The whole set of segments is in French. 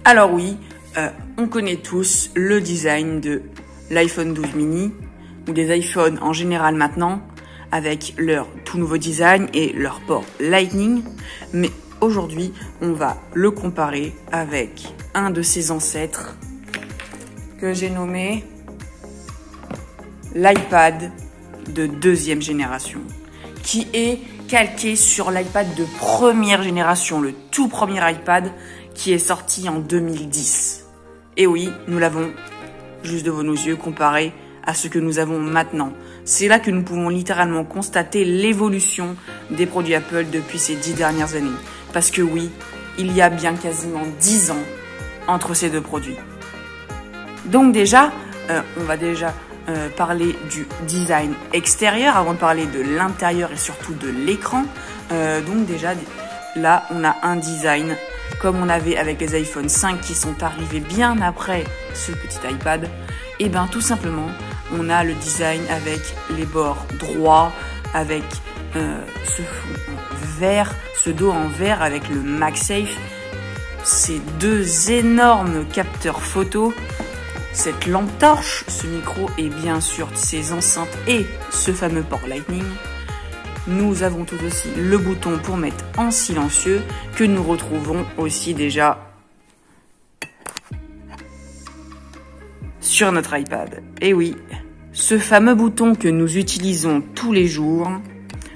Alors oui, on connaît tous le design de l'iPhone 12 mini, ou des iPhones en général maintenant, avec leur tout nouveau design et leur port Lightning. Mais aujourd'hui, on va le comparer avec un de ses ancêtres que j'ai nommé l'iPad de deuxième génération, qui est calqué sur l'iPad de première génération, le tout premier iPad qui est sorti en 2010. Et oui, nous l'avons juste devant nos yeux comparé à ce que nous avons maintenant. C'est là que nous pouvons littéralement constater l'évolution des produits Apple depuis ces 10 dernières années. Parce que oui, il y a bien quasiment 10 ans entre ces deux produits. Donc déjà, on va déjà parler du design extérieur avant de parler de l'intérieur et surtout de l'écran. Donc déjà, là, on a un design comme on avait avec les iPhone 5 qui sont arrivés bien après ce petit iPad. Et bien tout simplement, on a le design avec les bords droits, avec ce fond en vert, ce dos en vert avec le MagSafe, ces deux énormes capteurs photo, cette lampe torche, ce micro et bien sûr ces enceintes et ce fameux port Lightning. Nous avons tout aussi le bouton pour mettre en silencieux que nous retrouvons aussi déjà sur notre iPad. Et oui, ce fameux bouton que nous utilisons tous les jours,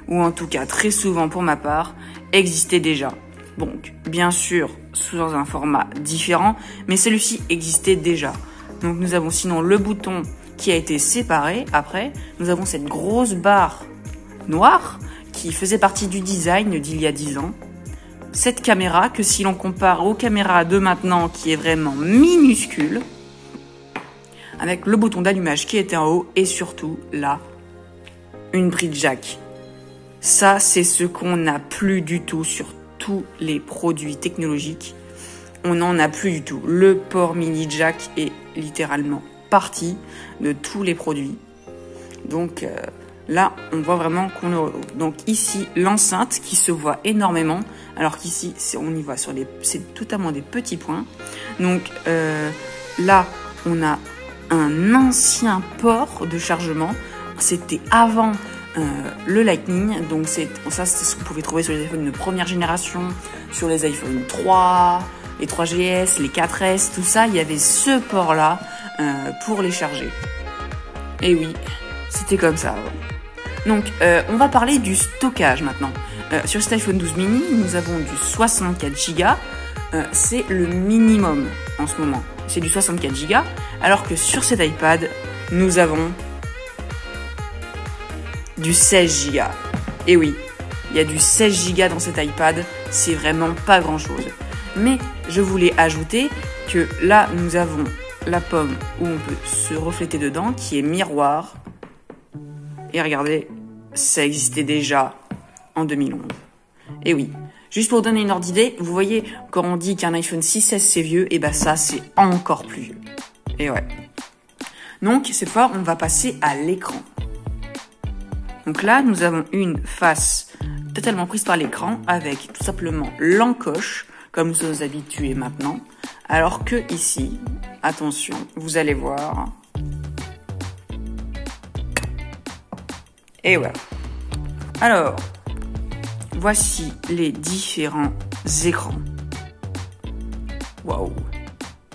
ou en tout cas très souvent pour ma part, existait déjà. Donc, bien sûr, sous un format différent, mais celui-ci existait déjà. Donc nous avons sinon le bouton qui a été séparé après. Nous avons cette grosse barre noire qui faisait partie du design d'il y a 10 ans. Cette caméra que si l'on compare aux caméras de maintenant qui est vraiment minuscule, avec le bouton d'allumage qui était en haut et surtout là, une prise jack. Ça c'est ce qu'on n'a plus du tout sur tous les produits technologiques. On n'en a plus du tout. Le port mini jack est littéralement parti de tous les produits. Donc là, on voit vraiment qu'on a... Donc ici, l'enceinte qui se voit énormément, alors qu'ici, on y voit sur c'est totalement des petits points. Donc là, on a un ancien port de chargement. C'était avant le Lightning. Donc ça, c'est ce qu'on pouvait trouver sur les iPhones de première génération, sur les iPhone 3... les 3GS, les 4S, tout ça, il y avait ce port-là pour les charger. Et oui, c'était comme ça. Donc, on va parler du stockage maintenant. Sur cet iPhone 12 mini, nous avons du 64 Go. C'est le minimum en ce moment. C'est du 64 Go. Alors que sur cet iPad, nous avons du 16 Go. Et oui, il y a du 16 Go dans cet iPad. C'est vraiment pas grand-chose. Mais je voulais ajouter que là, nous avons la pomme où on peut se refléter dedans, qui est miroir. Et regardez, ça existait déjà en 2011. Et oui, juste pour donner une ordre d'idée, vous voyez, quand on dit qu'un iPhone 6S c'est vieux, et ben ça, c'est encore plus vieux. Et ouais. Donc, cette fois, on va passer à l'écran. Donc là, nous avons une face totalement prise par l'écran, avec tout simplement l'encoche, comme nous sommes habitués maintenant. Alors que ici, attention, vous allez voir. Et voilà. Alors, voici les différents écrans. Waouh,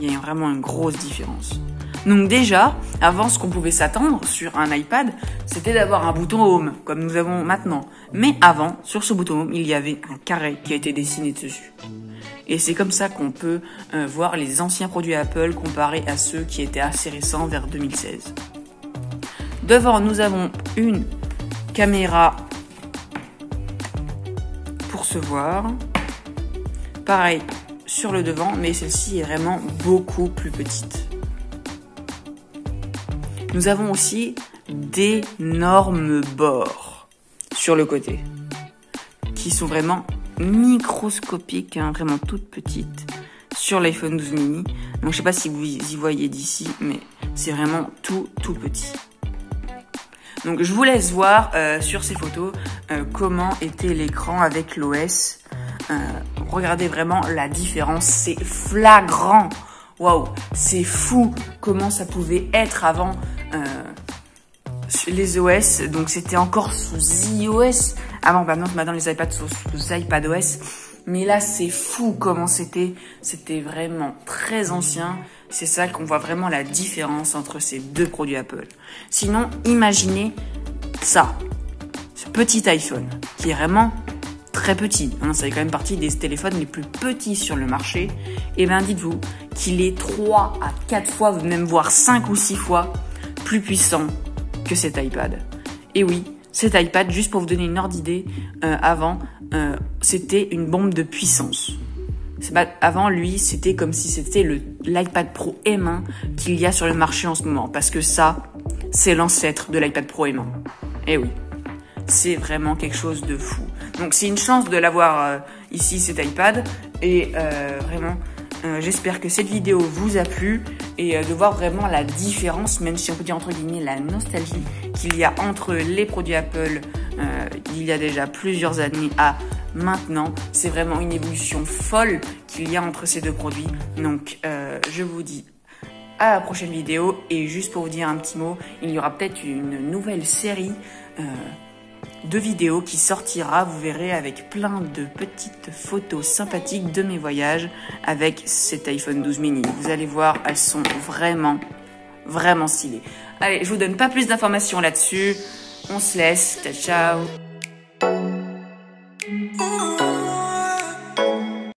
il y a vraiment une grosse différence. Donc déjà, avant, ce qu'on pouvait s'attendre sur un iPad, c'était d'avoir un bouton Home, comme nous avons maintenant. Mais avant, sur ce bouton Home, il y avait un carré qui a été dessiné dessus. Et c'est comme ça qu'on peut voir les anciens produits Apple comparés à ceux qui étaient assez récents vers 2016. Devant, nous avons une caméra pour se voir. Pareil sur le devant, mais celle-ci est vraiment beaucoup plus petite. Nous avons aussi d'énormes bords sur le côté qui sont vraiment microscopiques, hein, vraiment toutes petites sur l'iPhone 12 mini. Donc je sais pas si vous y voyez d'ici, mais c'est vraiment tout petit. Donc je vous laisse voir sur ces photos comment était l'écran avec l'OS Regardez vraiment la différence, c'est flagrant. Waouh, c'est fou comment ça pouvait être avant les OS. Donc c'était encore sous iOS. Avant, maintenant les iPads sont sous iPadOS. Mais là, c'est fou comment c'était. C'était vraiment très ancien. C'est ça qu'on voit vraiment la différence entre ces deux produits Apple. Sinon, imaginez ça. Ce petit iPhone qui est vraiment très petit. Ça fait quand même partie des téléphones les plus petits sur le marché. Et bien, dites-vous qu'il est 3 à 4 fois, même voire 5 ou 6 fois plus puissant que cet iPad. Et oui, cet iPad, juste pour vous donner une ordre d'idée, avant, c'était une bombe de puissance. Avant, lui, c'était comme si c'était l'iPad Pro M1 qu'il y a sur le marché en ce moment. Parce que ça, c'est l'ancêtre de l'iPad Pro M1. Et oui, c'est vraiment quelque chose de fou. Donc, c'est une chance de l'avoir ici, cet iPad. Et vraiment, j'espère que cette vidéo vous a plu. Et de voir vraiment la différence, même si on peut dire entre guillemets la nostalgie qu'il y a entre les produits Apple il y a déjà plusieurs années à maintenant. C'est vraiment une évolution folle qu'il y a entre ces deux produits. Donc je vous dis à la prochaine vidéo. Et juste pour vous dire un petit mot, il y aura peut-être une nouvelle série de vidéos qui sortira, vous verrez, avec plein de petites photos sympathiques de mes voyages avec cet iPhone 12 mini. Vous allez voir, elles sont vraiment, vraiment stylées. Allez, je vous donne pas plus d'informations là-dessus. On se laisse. Ciao, ciao.